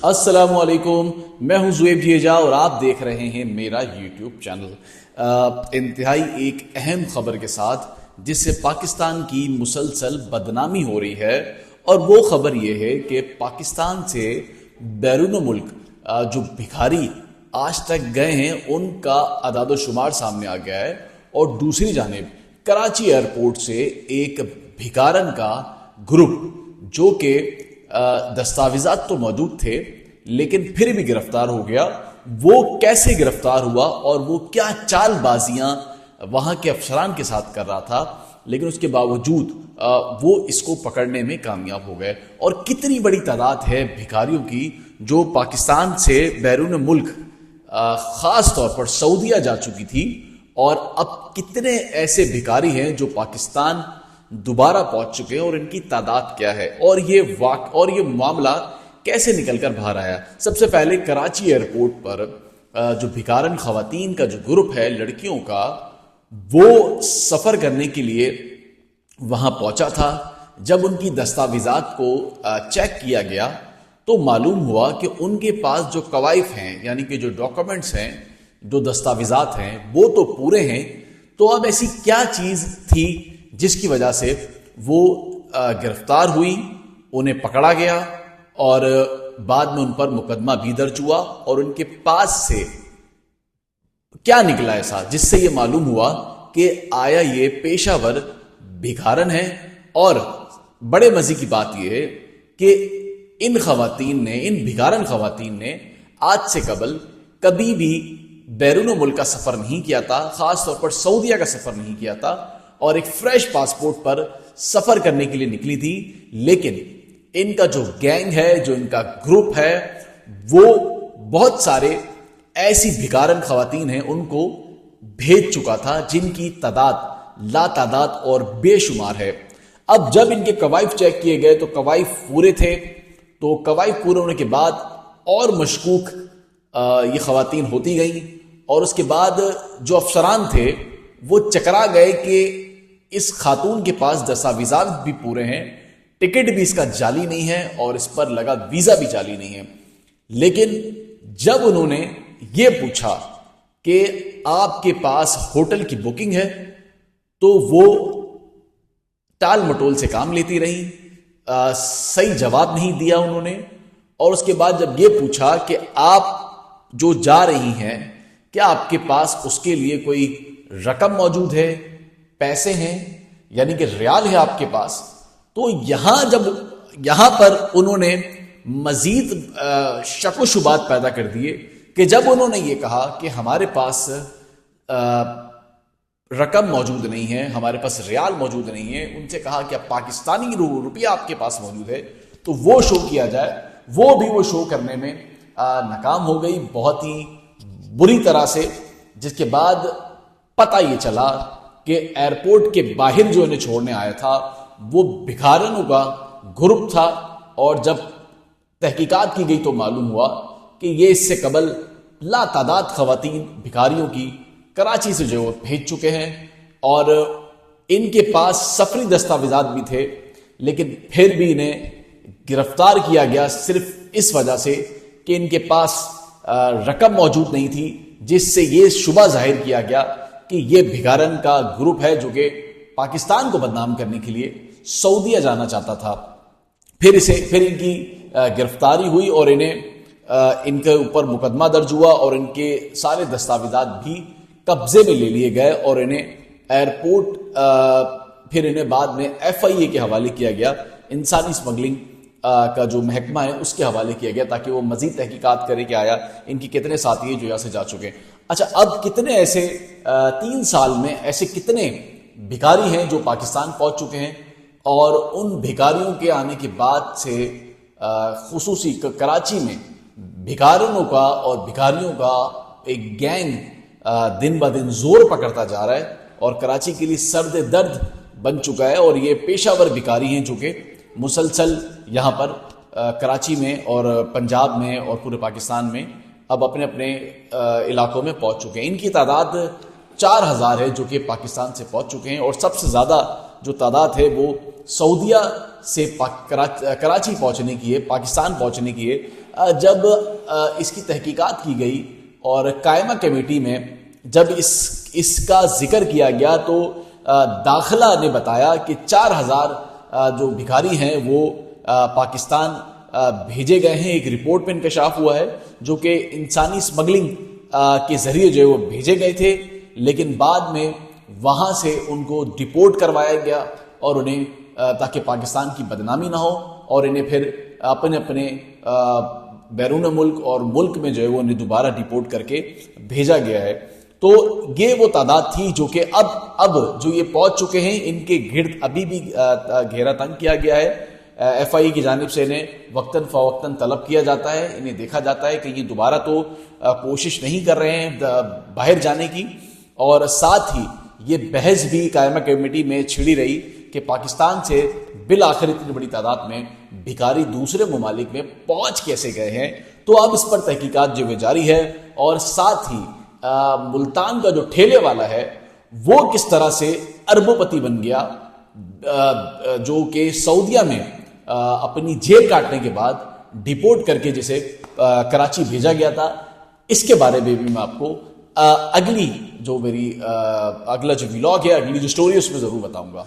السلام علیکم، میں ہوں زویب جیجا اور آپ دیکھ رہے ہیں میرا یوٹیوب چینل۔ انتہائی ایک اہم خبر کے ساتھ جس سے پاکستان کی مسلسل بدنامی ہو رہی ہے، اور وہ خبر یہ ہے کہ پاکستان سے بیرون ملک جو بھکاری آج تک گئے ہیں ان کا اعداد و شمار سامنے آ گیا ہے، اور دوسری جانب کراچی ایئرپورٹ سے ایک بھکارن کا گروپ جو کہ دستاویزات تو موجود تھے لیکن پھر بھی گرفتار ہو گیا۔ وہ کیسے گرفتار ہوا اور وہ کیا چال بازیاں وہاں کے افسران کے ساتھ کر رہا تھا، لیکن اس کے باوجود وہ اس کو پکڑنے میں کامیاب ہو گئے، اور کتنی بڑی تعداد ہے بھکاریوں کی جو پاکستان سے بیرون ملک خاص طور پر سعودیہ جا چکی تھی، اور اب کتنے ایسے بھکاری ہیں جو پاکستان دوبارہ پہنچ چکے ہیں، اور ان کی تعداد کیا ہے، اور یہ معاملہ کیسے نکل کر باہر آیا۔ سب سے پہلے کراچی ایئرپورٹ پر جو بھکارن خواتین کا جو گروپ ہے لڑکیوں کا، وہ سفر کرنے کے لیے وہاں پہنچا تھا۔ جب ان کی دستاویزات کو چیک کیا گیا تو معلوم ہوا کہ ان کے پاس جو کوائف ہیں، یعنی کہ جو ڈاکومنٹس ہیں، جو دستاویزات ہیں، وہ تو پورے ہیں۔ تو اب ایسی کیا چیز تھی جس کی وجہ سے وہ گرفتار ہوئی، انہیں پکڑا گیا، اور بعد میں ان پر مقدمہ بھی درج ہوا، اور ان کے پاس سے کیا نکلا ایسا جس سے یہ معلوم ہوا کہ آیا یہ پیشہ ور بھکارن ہے۔ اور بڑے مزے کی بات یہ ہے کہ ان بھکارن خواتین نے آج سے قبل کبھی بھی بیرون ملک کا سفر نہیں کیا تھا، خاص طور پر سعودیہ کا سفر نہیں کیا تھا، اور ایک فریش پاسپورٹ پر سفر کرنے کے لیے نکلی تھی۔ لیکن ان کا جو گینگ ہے، جو ان کا گروپ ہے، وہ بہت سارے ایسی بھکارن خواتین ہیں ان کو بھیج چکا تھا جن کی تعداد لا تعداد اور بے شمار ہے۔ اب جب ان کے کوائف چیک کیے گئے تو کوائف پورے تھے، تو کوائف پورے ہونے کے بعد اور مشکوک یہ خواتین ہوتی گئیں، اور اس کے بعد جو افسران تھے وہ چکرا گئے کہ اس خاتون کے پاس دستاویزات بھی پورے ہیں، ٹکٹ بھی اس کا جعلی نہیں ہے، اور اس پر لگا ویزا بھی جعلی نہیں ہے۔ لیکن جب انہوں نے یہ پوچھا کہ آپ کے پاس ہوٹل کی بکنگ ہے، تو وہ ٹال مٹول سے کام لیتی رہی، صحیح جواب نہیں دیا انہوں نے۔ اور اس کے بعد جب یہ پوچھا کہ آپ جو جا رہی ہیں، کیا آپ کے پاس اس کے لیے کوئی رقم موجود ہے، پیسے ہیں، یعنی کہ ریال ہے آپ کے پاس، تو یہاں پر انہوں نے مزید شک و شبہات پیدا کر دیے کہ جب انہوں نے یہ کہا کہ ہمارے پاس رقم موجود نہیں ہے، ہمارے پاس ریال موجود نہیں ہے، ان سے کہا کہ پاکستانی روپیہ آپ کے پاس موجود ہے تو وہ شو کیا جائے، وہ شو کرنے میں ناکام ہو گئی بہت ہی بری طرح سے، جس کے بعد پتہ یہ چلا کہ ایئرپورٹ کے باہر جو انہیں چھوڑنے آیا تھا وہ بھکارنوں کا گروپ تھا، اور جب تحقیقات کی گئی تو معلوم ہوا کہ یہ اس سے قبل لا تعداد خواتین بھکاریوں کی کراچی سے جو بھیج چکے ہیں، اور ان کے پاس سفری دستاویزات بھی تھے، لیکن پھر بھی انہیں گرفتار کیا گیا صرف اس وجہ سے کہ ان کے پاس رقم موجود نہیں تھی، جس سے یہ شبہ ظاہر کیا گیا کہ یہ بھکارن کا گروپ ہے جو کہ پاکستان کو بدنام کرنے کے لیے سعودیہ جانا چاہتا تھا۔ پھر ان کی گرفتاری ہوئی، اور ان کے اوپر مقدمہ درج ہوا، اور ان کے سارے دستاویزات بھی قبضے میں لے لیے گئے، اور انہیں ایئرپورٹ پھر انہیں بعد میں FIA کے حوالے کیا گیا، انسانی اسمگلنگ کا جو محکمہ ہے اس کے حوالے کیا گیا، تاکہ وہ مزید تحقیقات کرے کہ آیا ان کی کتنے ساتھی ہیں جو یہاں سے جا چکے ہیں۔ اچھا، اب کتنے ایسے 3 سال میں ایسے کتنے بھکاری ہیں جو پاکستان پہنچ چکے ہیں، اور ان بھکاریوں کے آنے کے بعد سے خصوصی کراچی میں بھکارنوں کا اور بھکاریوں کا ایک گینگ دن بہ دن زور پکڑتا جا رہا ہے، اور کراچی کے لیے سرد درد بن چکا ہے، اور یہ پیشہ ور بھکاری ہیں جو کہ مسلسل یہاں پر کراچی میں اور پنجاب میں اور پورے پاکستان میں اب اپنے اپنے علاقوں میں پہنچ چکے ہیں۔ ان کی تعداد 4000 ہے جو کہ پاکستان سے پہنچ چکے ہیں، اور سب سے زیادہ جو تعداد ہے وہ سعودیہ سے کراچی پہنچنے کی ہے، پاکستان پہنچنے کی ہے، جب اس کی تحقیقات کی گئی اور قائمہ کمیٹی میں جب اس کا ذکر کیا گیا تو داخلہ نے بتایا کہ 4000 جو بھکاری ہیں وہ پاکستان بھیجے گئے ہیں۔ ایک رپورٹ میں انکشاف ہوا ہے جو کہ انسانی اسمگلنگ کے ذریعے جو ہے وہ بھیجے گئے تھے، لیکن بعد میں وہاں سے ان کو ڈپورٹ کروایا گیا اور انہیں تاکہ پاکستان کی بدنامی نہ ہو، اور انہیں پھر اپنے بیرون ملک اور ملک میں جو ہے وہ انہیں دوبارہ ڈپورٹ کر کے بھیجا گیا ہے۔ تو یہ وہ تعداد تھی جو کہ اب جو یہ پہنچ چکے ہیں، ان کے گرد ابھی بھی گھیرا تنگ کیا گیا ہے۔ ایف آئی کی جانب سے انہیں وقتاً فوقتاً طلب کیا جاتا ہے، انہیں دیکھا جاتا ہے کہ یہ دوبارہ تو کوشش نہیں کر رہے ہیں باہر جانے کی، اور ساتھ ہی یہ بحث بھی قائمہ کمیٹی میں چھڑی رہی کہ پاکستان سے بالآخر اتنی بڑی تعداد میں بھکاری دوسرے ممالک میں پہنچ کیسے گئے ہیں۔ تو اب اس پر تحقیقات جو جاری ہے، اور ساتھ ہی ملتان کا جو ٹھیلے والا ہے وہ کس طرح سے اربوں پتی بن گیا، جو کہ سعودیہ میں اپنی جیل کاٹنے کے بعد ڈپورٹ کر کے جسے کراچی بھیجا گیا تھا، اس کے بارے میں بھی میں آپ کو اگلا جو ویلاگ ہے، اگلی جو سٹوری ہے اس میں ضرور بتاؤں گا۔